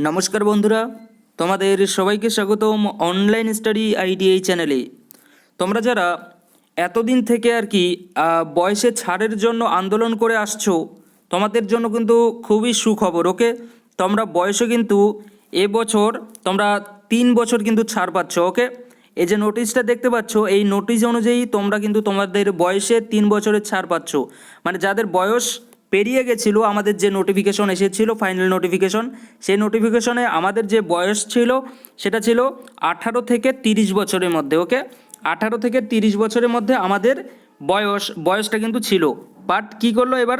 নমস্কার বন্ধুরা, তোমাদের সবাইকে স্বাগতম অনলাইন স্টাডি আইডিআই চ্যানেলে। তোমরা যারা এতদিন থেকে আর কি বয়সে ছাড়ের জন্য আন্দোলন করে আসছো, তোমাদের জন্য কিন্তু খুবই সুখবর। ওকে, তোমরা বয়সে কিন্তু এবছর তোমরা 3 বছর কিন্তু ছাড় পাচ্ছ। ওকে, এই যে নোটিশটা দেখতে পাচ্ছ, এই নোটিশ অনুযায়ী তোমরা কিন্তু তোমাদের বয়সে 3 বছরের ছাড় পাচ্ছ। মানে যাদের বয়স পেরিয়ে গেছিলো, আমাদের যে নোটিফিকেশন এসেছিলো ফাইনাল নোটিফিকেশন, সেই নোটিফিকেশনে আমাদের যে বয়স ছিল সেটা ছিল 18 থেকে 30 বছরের মধ্যে। ওকে, 18 থেকে 30 বছরের মধ্যে আমাদের বয়সটা কিন্তু ছিল। বাট কী করলো এবার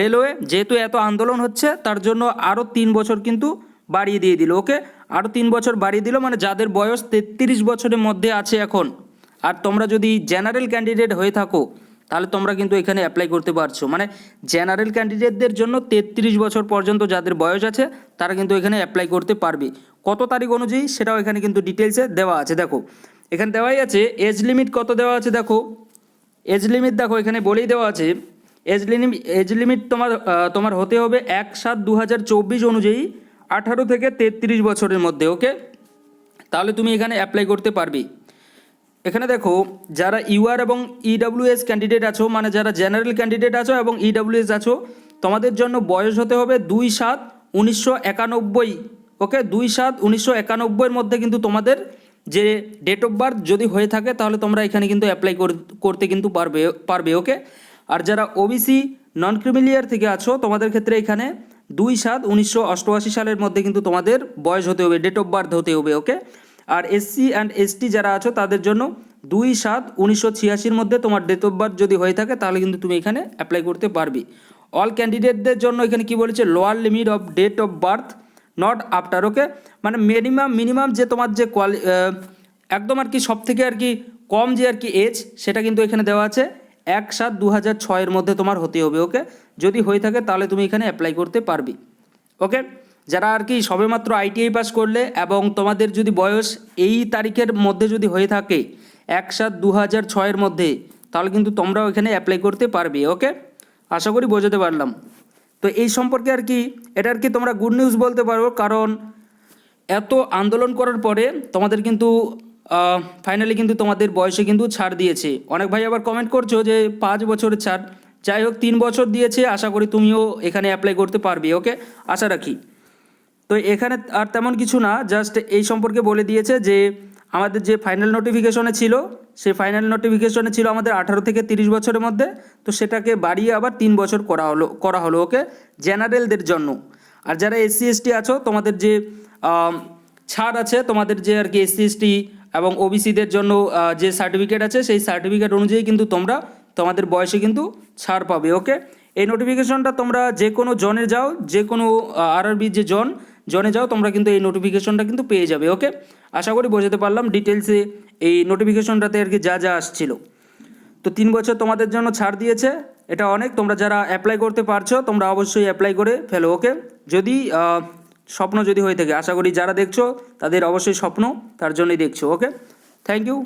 রেলওয়ে, যেহেতু এত আন্দোলন হচ্ছে তার জন্য আরও 3 বছর কিন্তু বাড়িয়ে দিয়ে দিল। ওকে, আরও 3 বছর বাড়িয়ে দিল, মানে যাদের বয়স 33 বছরের মধ্যে আছে এখন, আর তোমরা যদি জেনারেল ক্যান্ডিডেট হয়ে থাকো তাহলে তোমরা কিন্তু এখানে অ্যাপ্লাই করতে পারছো। মানে জেনারেল ক্যান্ডিডেটদের জন্য 33 বছর পর্যন্ত যাদের বয়স আছে তারা কিন্তু এখানে অ্যাপ্লাই করতে পারবে। কত তারিখ অনুযায়ী সেটাও এখানে কিন্তু ডিটেলসে দেওয়া আছে। দেখো এখানে দেওয়াই আছে এজ লিমিট কত দেওয়া আছে। দেখো এজ লিমিট দেখো এখানে বলেই দেওয়া আছে, এজ লিমিট তোমার হতে হবে 1/7/2024 অনুযায়ী 18 থেকে 33 বছরের মধ্যে। ওকে, তাহলে তুমি এখানে অ্যাপ্লাই করতে পারবে। এখানে দেখো যারা ইউআর এবং ইডাব্লিউএস ক্যান্ডিডেট আছো, মানে যারা জেনারেল ক্যান্ডিডেট আছো এবং ইডাব্লিউএস আছো, তোমাদের জন্য বয়স হতে হবে 2/7/1991। ওকে, 2/7/1991 মধ্যে কিন্তু তোমাদের যে ডেট অফ বার্থ যদি হয়ে থাকে তাহলে তোমরা এখানে কিন্তু অ্যাপ্লাই করতে কিন্তু পারবে। ওকে, আর যারা ওবিসি নন ক্রিমিলিয়ার থেকে আছো তোমাদের ক্ষেত্রে এখানে 2/7/1988 সালের মধ্যে কিন্তু তোমাদের বয়স হতে হবে, ডেট অফ বার্থ হতে হবে। ওকে, আর এসসি অ্যান্ড এসটি যারা আছো তাদের জন্য 2/7/1986 মধ্যে তোমার ডেট অফ বার্থ যদি হয়ে থাকে তাহলে কিন্তু তুমি এখানে অ্যাপ্লাই করতে পারবে। অল ক্যান্ডিডেটদের জন্য এখানে কি বলেছে, lower limit of date of birth not after. Okay, মানে মিনিমাম যে তোমার যে একদম আর কি সব থেকে আর কি কম যে আর কি এজ, সেটা কিন্তু এখানে দেওয়া আছে 1/7/2006 মধ্যে তোমার হতে হবে। ওকে, যদি হয়ে থাকে তাহলে তুমি এখানে অ্যাপ্লাই করতে পারবে। ওকে, যারা আর কি সবেমাত্র আইটিআই পাস করলে এবং তোমাদের যদি বয়স এই তারিখের মধ্যে যদি হয়ে থাকে 1/7/2006 মধ্যে, তাহলে কিন্তু তোমরাও এখানে অ্যাপ্লাই করতে পারবে। ওকে, আশা করি বোঝাতে পারলাম। তো এই সম্পর্কে আর কি এটা আর কি তোমরা গুড নিউজ বলতে পারো, কারণ এত আন্দোলন করার পরে তোমাদের কিন্তু ফাইনালি কিন্তু তোমাদের বয়সে কিন্তু ছাড় দিয়েছে। অনেক ভাই আবার কমেন্ট করছো যে 5 বছরের ছাড়, যাই হোক 3 বছর দিয়েছে, আশা করি তুমিও এখানে অ্যাপ্লাই করতে পারবে। ওকে, আশা রাখি। তো এখানে আর তেমন কিছু না, জাস্ট এই সম্পর্কে বলে দিয়েছে যে আমাদের যে ফাইনাল নোটিফিকেশনে ছিল, সেই ফাইনাল নোটিফিকেশনে ছিল আমাদের 18 থেকে 30 বছরের মধ্যে, তো সেটাকে বাড়িয়ে আবার 3 বছর করা হলো। ওকে, জেনারেলদের জন্য। আর যারা এসসি এসটি আছো তোমাদের যে ছাড় আছে, তোমাদের যে আর কি এসসি এসটি এবং ওবিসিদের জন্য যে সার্টিফিকেট আছে সেই সার্টিফিকেট অনুযায়ী কিন্তু তোমরা তোমাদের বয়সে কিন্তু ছাড় পাবে। ওকে, এই নোটিফিকেশনটা তোমরা যে কোনো জনে যাও, যে কোনো আরআরবি যে জনে যাও, তোমরা কিন্তু এই নোটিফিকেশনটা কিন্তু পেয়ে যাবে। ওকে, আশা করি বোঝাতে পারলাম ডিটেলসে এই নোটিফিকেশনটাতে আর কি যা আসছিল। তো 3 বছর তোমাদের জন্য ছাড় দিয়েছে, এটা অনেক। তোমরা যারা অ্যাপ্লাই করতে পারছো তোমরা অবশ্যই অ্যাপ্লাই করে ফেলো। ওকে, যদি স্বপ্ন যদি হয়ে থাকে, আশা করি যারা দেখছো তাদের অবশ্যই স্বপ্ন, তার জন্যই দেখছো। ওকে, থ্যাংক ইউ।